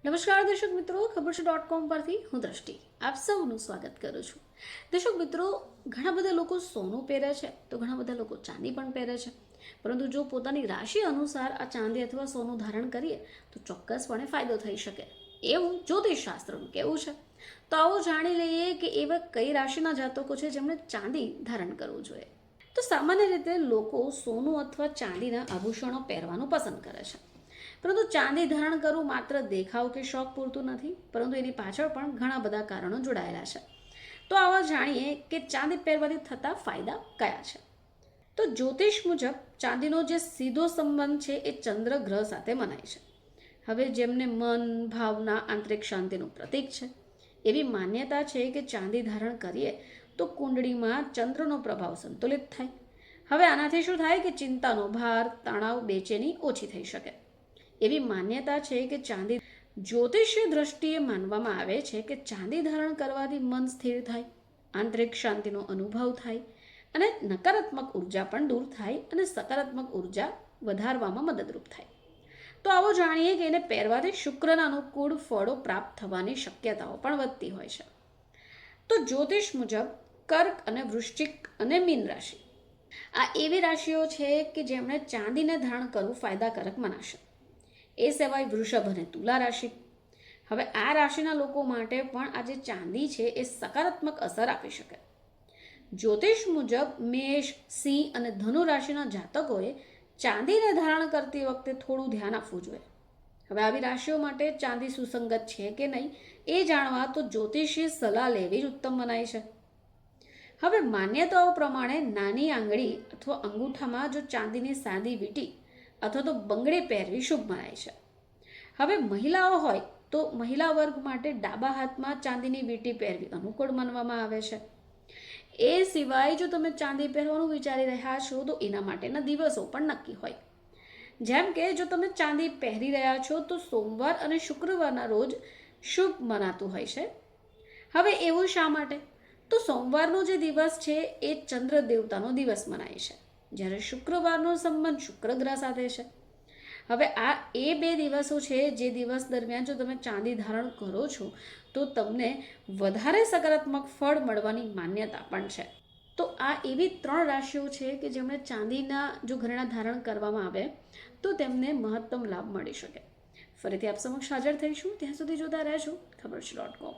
નમસ્કાર દર્શક મિત્રો, ખબર છે .com પરથી હું દ્રષ્ટિ આપ સૌનું સ્વાગત કરું છું. દર્શક મિત્રો, ઘણા બધા લોકો સોનું પહેરે છે તો ઘણા બધા લોકો ચાંદી પણ પહેરે છે. પરંતુ જો પોતાની રાશિ અનુસાર આ ચાંદી અથવા સોનું ધારણ કરીએ તો ચોક્કસપણે ફાયદો થઈ શકે એવું જ્યોતિષ શાસ્ત્રનું કહેવું છે. તો આવો જાણી લઈએ કે એવા કઈ રાશિના જાતકો છે જેમણે ચાંદી ધારણ કરવું જોઈએ. તો સામાન્ય રીતે લોકો સોનું અથવા ચાંદીના આભૂષણો પહેરવાનું પસંદ કરે છે. પરંતુ ચાંદી ધારણ કરવું માત્ર દેખાવ કે શોખ પૂરતું નથી, પરંતુ એની પાછળ પણ ઘણા બધા કારણો જોડાયેલા છે. તો આવા જાણીએ કે ચાંદી પહેરવાથી થતા ફાયદા કયા છે. તો જ્યોતિષ મુજબ ચાંદીનો જે સીધો સંબંધ છે એ ચંદ્ર ગ્રહ સાથે મનાય છે. હવે જેમને મન, ભાવના, આંતરિક શાંતિનું પ્રતીક છે, એવી માન્યતા છે કે ચાંદી ધારણ કરીએ તો કુંડળીમાં ચંદ્રનો પ્રભાવ સંતુલિત થાય. હવે આનાથી શું થાય કે ચિંતાનો ભાર, તણાવ, બેચેની ઓછી થઈ શકે. એવી માન્યતા છે કે ચાંદી જ્યોતિષીય દ્રષ્ટિએ માનવામાં આવે છે કે ચાંદી ધારણ કરવાથી મન સ્થિર થાય, આંતરિક શાંતિનો અનુભવ થાય અને નકારાત્મક ઉર્જા પણ દૂર થાય અને સકારાત્મક ઉર્જા વધારવામાં મદદરૂપ થાય. તો આવો જાણીએ કે એને પહેરવાથી શુક્રના અનુકૂળ ફળો પ્રાપ્ત થવાની શક્યતાઓ પણ વધતી હોય છે. તો જ્યોતિષ મુજબ કર્ક અને વૃશ્ચિક અને મીન રાશિ આ એવી રાશિઓ છે કે જેમણે ચાંદીને ધારણ કરવું ફાયદાકારક મનાશે. એ સિવાય વૃષભ અને તુલા રાશિ. હવે આ રાશિના લોકો માટે પણ આ જે ચાંદી છે એ સકારાત્મક અસર આપી શકે. જ્યોતિષ મુજબ મેષ, સિંહ અને ધનુ રાશિના જાતકોએ ચાંદીને ધારણ કરતી વખતે થોડું ધ્યાન આપવું જોઈએ. હવે આવી રાશિઓ માટે ચાંદી સુસંગત છે કે નહીં એ જાણવા તો જ્યોતિષીય સલાહ લેવી જ ઉત્તમ મનાય છે. હવે માન્યતાઓ પ્રમાણે નાની આંગળી અથવા અંગૂઠામાં જો ચાંદીની સાદી વીંટી અથવા તો બંગડી પહેરવી શુભ મનાય છે. હવે મહિલાઓ હોય તો મહિલા વર્ગ માટે ડાબા હાથમાં ચાંદીની વીંટી પહેરવી અનુકૂળ માનવામાં આવે છે. એ સિવાય જો તમે ચાંદી પહેરવાનું વિચારી રહ્યા છો તો એના માટેના દિવસો પણ નક્કી હોય. જેમ કે જો તમે ચાંદી પહેરી રહ્યા છો તો સોમવાર અને શુક્રવારના રોજ શુભ મનાતું હોય છે. હવે એવું શા માટે? તો સોમવારનો જે દિવસ છે એ ચંદ્ર દેવતાનો દિવસ મનાય છે, જ્યારે શુક્રવારનો સંબંધ શુક્ર ગ્રહ સાથે છે. હવે આ એ બે દિવસો છે જે દિવસ દરમિયાન જો તમે ચાંદી ધારણ કરો છો તો તમને વધારે સકારાત્મક ફળ મળવાની માન્યતા પણ છે. તો આ એવી 3 રાશિઓ છે કે જેમણે ચાંદીના જો ઘરેણા ધારણ કરવામાં આવે તો તેમને મહત્તમ લાભ મળી શકે. ફરીથી આપ સમક્ષ હાજર થઈશું, ત્યાં સુધી જોતા રહેજો ખબર છે .com.